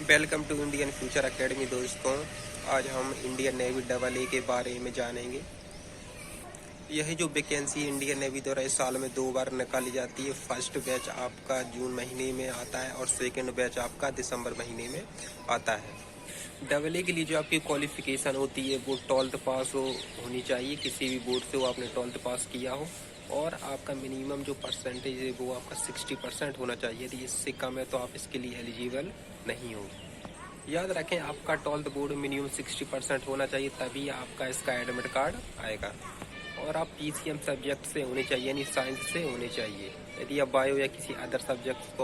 Welcome to Indian future academy दोस्तों। आज हम इंडियन नेवी AA के बारे में जानेंगे। यह जो वैकेंसी इंडियन नेवी द्वारा इस साल में 2 बार निकाली जाती है। फर्स्ट बैच आपका जून महीने में आता है और सेकंड बैच आपका दिसंबर महीने में आता है। AA के लिए जो आपकी क्वालिफिकेशन होती है वो 12th पास होनी चाहिए। किसी भी बोर्ड से वो आपने 12th पास किया हो और आपका मिनिमम जो परसेंटेज है वो आपका 60% होना चाहिए। यदि इससे कम है तो आप इसके लिए एलिजिबल नहीं हो। याद रखें, आपका 12th बोर्ड मिनिमम 60% होना चाहिए, तभी आपका इसका एडमिट कार्ड आएगा। और आप PCM सब्जेक्ट से होने चाहिए, यानी साइंस से होने चाहिए। यदि आप बायो या किसी अदर सब्जेक्ट तो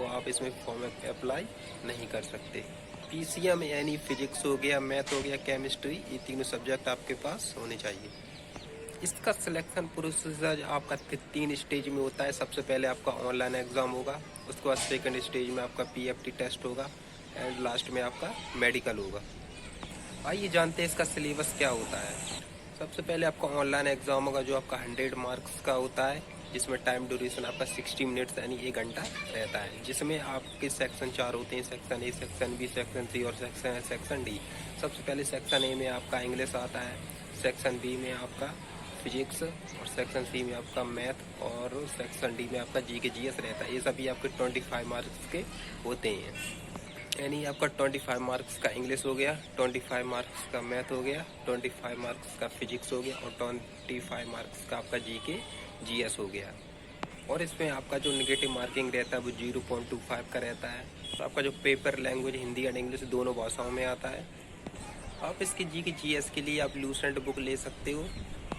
आप इसमें फॉर्म अप्लाई नहीं कर सकते। PCM यानी फिजिक्स हो गया, मैथ हो गया, केमिस्ट्री, ये तीनों सब्जेक्ट आपके पास होने चाहिए। इसका सिलेक्शन प्रोसीजर आपका 3 स्टेज में होता है। सबसे पहले आपका ऑनलाइन एग्ज़ाम होगा, उसके बाद सेकंड स्टेज में आपका PFT टेस्ट होगा एंड लास्ट में आपका मेडिकल होगा। आइए जानते हैं इसका सिलेबस क्या होता है। सबसे पहले आपका ऑनलाइन एग्ज़ाम होगा जो आपका 100 मार्क्स का होता है, जिसमें टाइम ड्यूरेशन आपका 60 मिनट्स यानी 1 घंटा रहता है। जिसमें आपके सेक्शन 4 होते हैं, section A, section B, section C और सेक्शन D। सबसे पहले सेक्शन A में आपका इंग्लिश आता है, सेक्शन B में आपका फिजिक्स और सेक्शन C में आपका मैथ और सेक्शन D में आपका GK GS रहता है। ये सभी आपके 25 मार्क्स के होते हैं। यानी आपका 25 मार्क्स का इंग्लिश हो गया, 25 मार्क्स का मैथ हो गया, 25 मार्क्स का फिजिक्स हो गया और 25 मार्क्स का आपका GK GS हो गया। और इसमें आपका जो नेगेटिव मार्किंग रहता है वो 0.25 का रहता है। तो आपका जो paper language Hindi and English दोनों भाषाओं में आता है। आप इसकी GK GS के लिए आप लूसेंट बुक ले सकते हो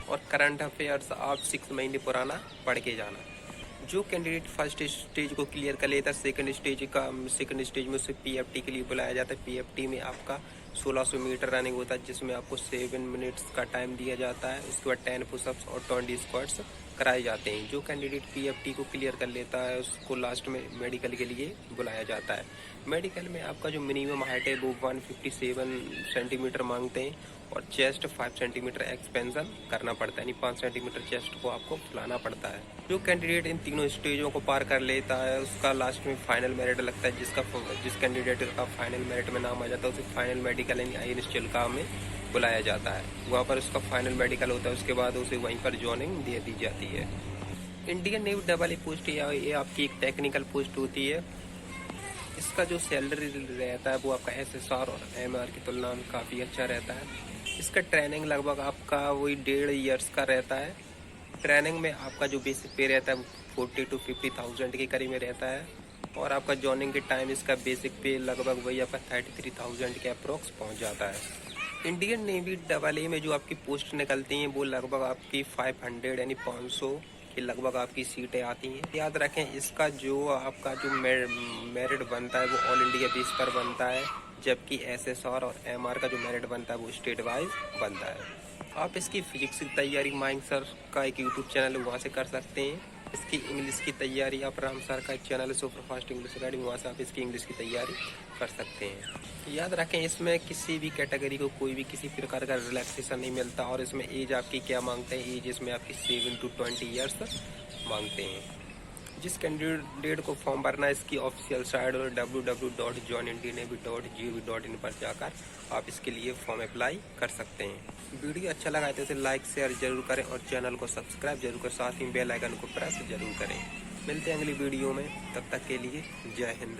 और करंट अफेयर्स आप 6 महीने पुराना पढ़ के जाना। जो कैंडिडेट फर्स्ट स्टेज को क्लियर कर लेता है, सेकंड स्टेज में उसे PFT के लिए बुलाया जाता है। PFT में आपका 1600 मीटर रनिंग होता है, जिसमें आपको 7 मिनट्स का टाइम दिया जाता है। उसके बाद 10 पुशअप्स और 20 स्क्वाट्स कराए जाते हैं। जो कैंडिडेट PFT को क्लियर कर लेता है उसको लास्ट में मेडिकल के लिए बुलाया जाता है। मेडिकल में आपका जो मिनिमम हाइट है वो 157 सेंटीमीटर मांगते हैं और चेस्ट 5 सेंटीमीटर एक्सपेंशन करना पड़ता है, यानी 5 सेंटीमीटर चेस्ट को आपको फुलाना पड़ता है। जो कैंडिडेट इन तीनों स्टेजों को पार कर लेता है उसका लास्ट में फाइनल मेरिट लगता है। जिस कैंडिडेट का फाइनल मेरिट में नाम आ जाता है उसे फाइनल मेडिकल यानी INS का में बुलाया जाता है। वहाँ पर उसका फाइनल मेडिकल होता है, उसके बाद उसे वहीं पर जॉइनिंग दे दी जाती है। इंडियन नेवी AA पोस्ट ये आपकी एक टेक्निकल पोस्ट होती है। इसका जो सैलरी रहता है वो आपका SSR और MR की तुलना में काफ़ी अच्छा रहता है। इसका ट्रेनिंग लगभग आपका वही 1.5 ईयर्स का रहता है। ट्रेनिंग में आपका जो बेसिक पे रहता है 40 to 50,000 के करीब में रहता है और आपका जॉइनिंग के टाइम इसका बेसिक पे लगभग वही आपका 33,000 के अप्रोक्स पहुंच जाता है। इंडियन नेवी AA में जो आपकी पोस्ट निकलती हैं वो लगभग आपकी 500 यानी 500 के लगभग आपकी सीटें आती हैं। याद रखें, इसका जो आपका जो मेरिट बनता है वो ऑल इंडिया बेस पर बनता है, जबकि SSR और MR का जो मेरिट बनता है वो स्टेट वाइज बनता है। आप इसकी फिजिक्स की तैयारी माइंग सर का एक YouTube चैनल है, वहाँ से कर सकते हैं। इसकी इंग्लिश की तैयारी आप राम सर का एक चैनल है सुपर फास्ट इंग्लिश अकेडमी, वहाँ से आप इसकी इंग्लिश की तैयारी कर सकते हैं। याद रखें, इसमें किसी भी कैटेगरी को कोई भी किसी प्रकार का रिलैक्सेशन नहीं मिलता। और इसमें एज आपकी क्या मांगते हैं, एज इसमें आपकी 7 to 20 ईयर्स मांगते हैं। जिस कैंडिडेट को फॉर्म भरना है इसकी ऑफिशियल साइट और www.joinindiannavy.gov.in पर जाकर आप इसके लिए फॉर्म अप्लाई कर सकते हैं। वीडियो अच्छा लगा तो इसे लाइक शेयर जरूर करें और चैनल को सब्सक्राइब जरूर करें, साथ ही बेल आइकन को प्रेस जरूर करें। मिलते हैं अगली वीडियो में, तब तक के लिए जय हिंद।